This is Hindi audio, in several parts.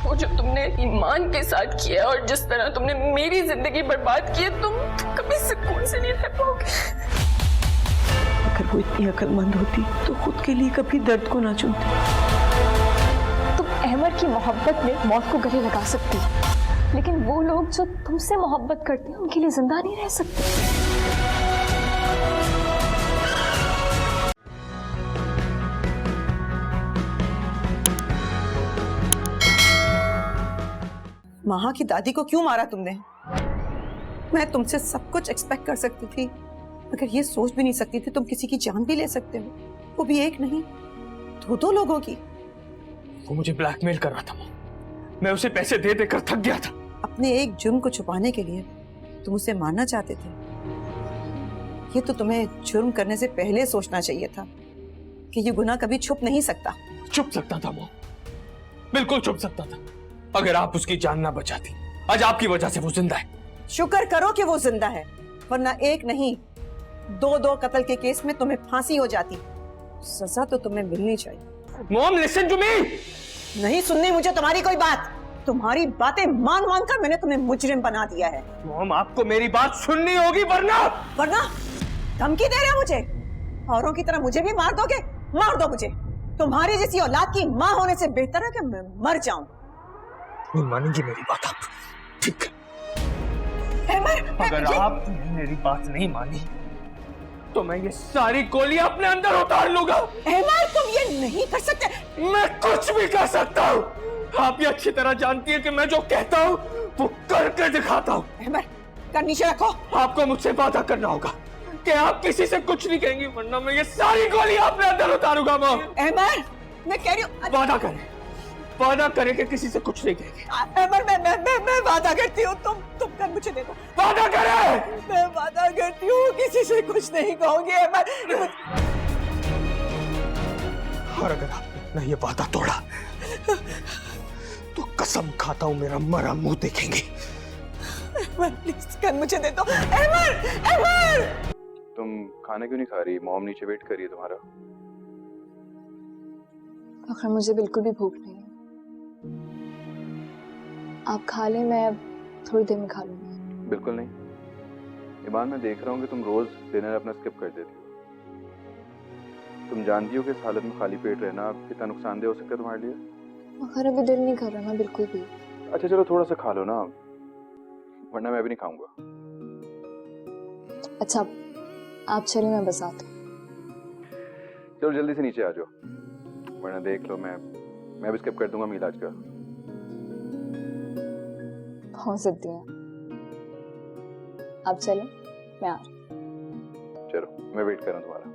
वो जो तुमने ईमान के साथ किया और जिस तरह तुमने मेरी जिंदगी बर्बाद की है, तुम कभी सुकून से नहीं रह पाओगे। अगर वो इतनी अक्लमंद होती तो खुद के लिए कभी दर्द को ना चुनती। तुम अहमद की मोहब्बत में मौत को गले लगा सकती, लेकिन वो लोग जो तुमसे मोहब्बत करते हैं उनके लिए जिंदा नहीं रह सकते। माँ की दादी को क्यों मारा तुमने? मैं तुमसे सब कुछ एक्सपेक्ट कर सकती थी, मगर ये सोच भी नहीं सकती थी तुम किसी की जान भी ले सकते हो, वो भी एक नहीं दो लोगों की। वो मुझे ब्लैकमेल कर रहा था माँ, मैं उसे पैसे दे देकर थक गया था। अपने एक जुर्म को छुपाने के लिए तुम उसे मारना चाहते थे। ये तो तुम्हें जुर्म करने से पहले सोचना चाहिए था कि ये गुनाह कभी छुप नहीं सकता। छुप सकता था माँ, बिल्कुल छुप सकता था, अगर आप उसकी जान ना बचाती। आज आपकी वजह से वो जिंदा है। शुक्र करो कि वो जिंदा है, वरना एक नहीं दो कत्ल के केस में तुम्हें फांसी हो जाती। सजा तो तुम्हें मिलनी चाहिए। Mom listen to me. नहीं सुननी मुझे तुम्हारी कोई बात। तुम्हारी बातें मान मान कर मैंने तुम्हें मुजरिम बना दिया है। मॉम आपको मेरी बात सुननी होगी, वरना धमकी दे रहे हो मुझे? औरों की तरह मुझे भी मार दोगे? मार दो मुझे। तुम्हारी जैसी औलाद की माँ होने से बेहतर है कि मैं मर जाऊं। नहीं मानेंगी मेरी बात आप, ठीक है? अगर आप मेरी बात नहीं मानी तो मैं ये सारी गोलियां अपने अंदर उतार लूंगा। अहमद तुम ये नहीं कर सकते। मैं कुछ भी कर सकता हूँ। आप ये अच्छी तरह जानती है कि मैं जो कहता हूँ वो करके दिखाता हूँ। अहमद कर नीचे रखो। आपको मुझसे वादा करना होगा कि आप किसी से कुछ नहीं कहेंगी, वरना मैं ये सारी गोलियां अपने अंदर उतारूंगा। माँ अहमद मैं कह रही हूँ वादा करें कि किसी से कुछ नहीं कहेंगे। अहमद मैं वादा करती हूँ, तुम कर मुझे दे दो। वादा करें। मैं वादा करती हूँ किसी से कुछ नहीं कहूंगी। अहमद और अगर आपने ये वादा तोड़ा तो कसम खाता हूँ मेरा मरा मुंह देखेंगे। अहमद प्लीज कर मुझे दे दो। अहमद तुम खाना क्यों नहीं खा रही? मॉम नीचे वेट कर रही है तुम्हारा। फखर मुझे बिल्कुल भी भूख नहीं है, आप खा लें, मैं थोड़ी देर में खा लूंगी। बिल्कुल नहीं ईमान, मैं देख रहा हूँ कि तुम रोज डिनर अपना स्किप कर देती हो। तुम जानती हो कि इस हालत में खाली पेट रहना कितना नुकसानदेह हो सकता है तुम्हारे लिए। फखर अभी दिल नहीं कर रहा ना बिल्कुल भी। अच्छा चलो थोड़ा सा खा लो ना, वरना मैं भी नहीं खाऊंगा। अच्छा आप चलिए, मैं बस आती हूँ। चलो जल्दी से नीचे आ जाओ, वरना देख लो मैं भी स्किप कर दूंगा मील आज का। बहुत जिद्दी हैं आप, चलें मैं आ रही। चलो मैं वेट कर रहा हूँ तुम्हारा,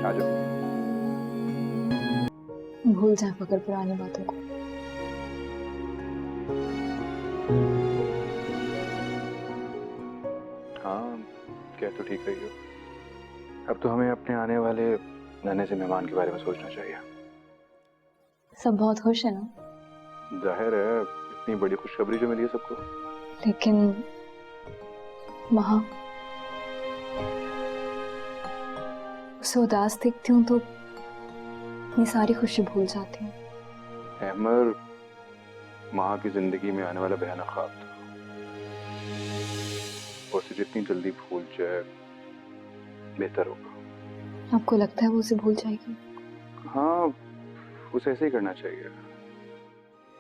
आ जाओ। भूल जाए फखर पुरानी बातों को। हाँ क्या तो ठीक रही हो। अब तो हमें अपने आने वाले नन्हे से मेहमान के बारे में सोचना चाहिए। सब बहुत खुश है ना? जाहिर है, इतनी बड़ी खुशखबरी जो मिली है सबको। लेकिन वहां उसे उदास देखती हूँ तो अपनी सारी खुशी भूल जाती हूँ। अहमर माँ की जिंदगी में आने वाला भयानक ख्वाब था, उसे जितनी जल्दी भूल जाए बेहतर होगा। आपको लगता है वो उसे भूल जाएगी? हाँ उसे ऐसे ही करना चाहिए।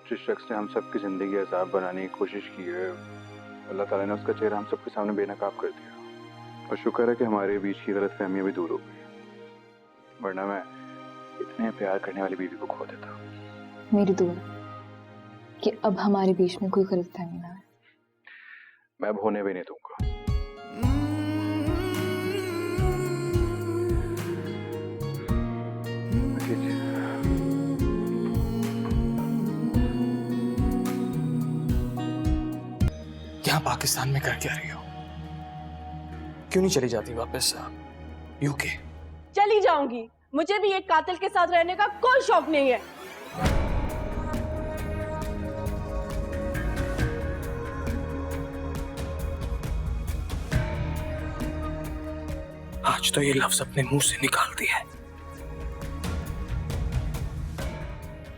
जिस शख्स ने हम सबकी जिंदगी अजाब बनाने की कोशिश की है, अल्लाह ताला ने उसका चेहरा हम सबके सामने बेनकाब कर दिया। और शुक्र है कि हमारे बीच की गलतफहमियां भी दूर हो गई, वरना मैं इतने प्यार करने वाली बीवी को खो देता। मेरी दुआ कि अब हमारे बीच में कोई गलतफहमी ना है। मैं अब होने भी नहीं दूंगा। यहाँ पाकिस्तान में कर क्या रही हो? क्यों नहीं चली जाती वापस यूके? चली जाऊंगी, मुझे भी एक कातिल के साथ रहने का कोई शौक नहीं है। आज तो ये लफ्ज अपने मुंह से निकाल दिया है।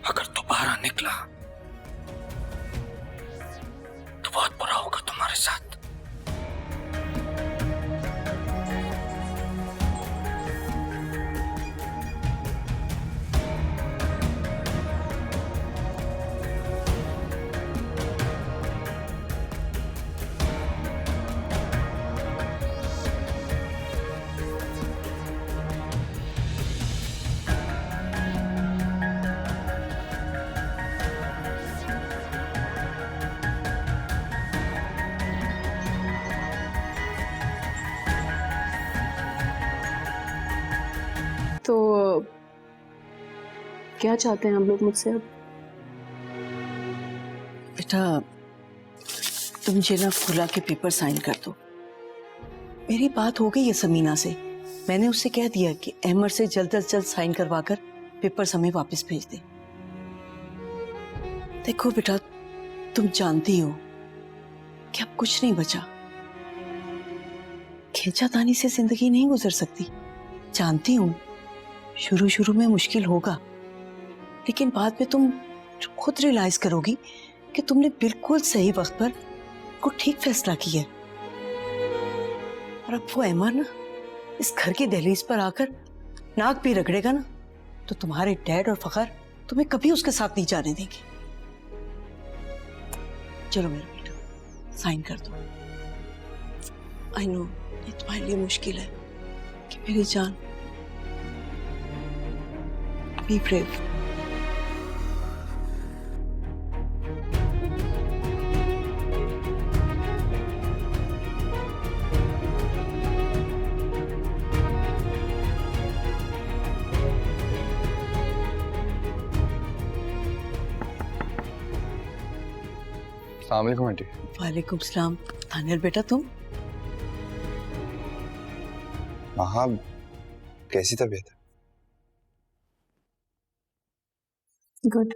अगर निकला तो बहुत बुरा होगा तुम्हारे साथ। तो क्या चाहते हैं आप लोग मुझसे अब? बेटा तुम मुझे ना खुला के पेपर साइन कर दो। मेरी बात हो गई है समीना से, मैंने उससे कह दिया कि अहमद से जल्द से जल्द साइन करवाकर पेपर हमें वापस भेज दे। देखो बेटा तुम जानती हो कि अब कुछ नहीं बचा, खींचातानी से जिंदगी नहीं गुजर सकती। जानती हूँ शुरू शुरू में मुश्किल होगा, लेकिन बाद में तुम खुद रियलाइज करोगी कि तुमने बिल्कुल सही वक्त पर को ठीक फैसला किया। और अब वो अहमद ना इस घर की दहलीज पर आकर नाक भी रगड़ेगा ना, तो तुम्हारे डैड और फखर तुम्हें कभी उसके साथ नहीं जाने देंगे। चलो मेरा बेटा साइन कर दो। आई नो ये तुम्हारे लिए मुश्किल है कि मेरी जान। Be brave. अस्सलाम वालेकुम आंटी। वालेकुम सलाम। तानियर बेटा तुम? हाँ, कैसी तबीयत है? गुड।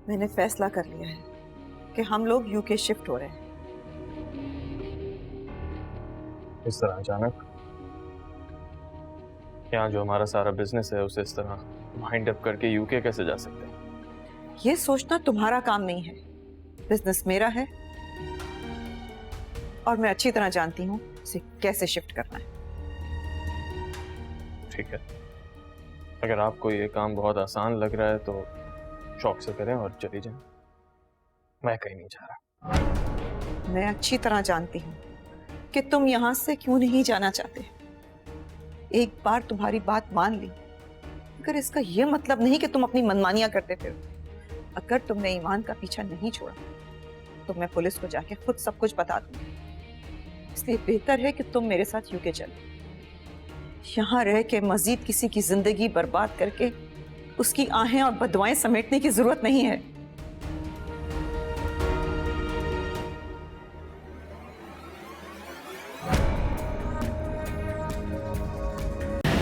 मैंने फैसला कर लिया है कि हम लोग यूके शिफ्ट हो रहे हैं। इस तरह अचानक? यहाँ जो हमारा सारा बिजनेस है उसे इस तरह वाइंड अप करके यूके कैसे जा सकते हैं? ये सोचना तुम्हारा काम नहीं है, बिजनेस मेरा है और मैं अच्छी तरह जानती हूँ इसे कैसे शिफ्ट करना है। ठीक है, अगर आपको ये काम बहुत आसान लग रहा है तो शौक से करें और चली जाएं। मैं कहीं नहीं जा रहा। मैं अच्छी तरह जानती हूँ कि तुम यहाँ से क्यों नहीं जाना चाहते। एक बार तुम्हारी बात मान ली, मगर इसका यह मतलब नहीं कि तुम अपनी मनमानियां करते फिरो। अगर तुमने ईमान का पीछा नहीं छोड़ा तो मैं पुलिस को जाके खुद सब कुछ बता दूंगी। इसलिए बेहतर है कि तुम मेरे साथ यूके चलो। यहाँ रह के मजीद किसी की जिंदगी बर्बाद करके उसकी आहें और बदवाएं समेटने की जरूरत नहीं है।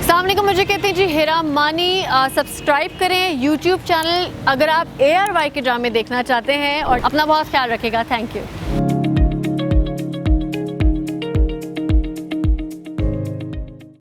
सामने को मुझे कहते हैं जी हेरा मानी। सब्सक्राइब करें YouTube चैनल अगर आप ARY के ड्रामे देखना चाहते हैं और अपना बहुत ख्याल रखिएगा। Thank you.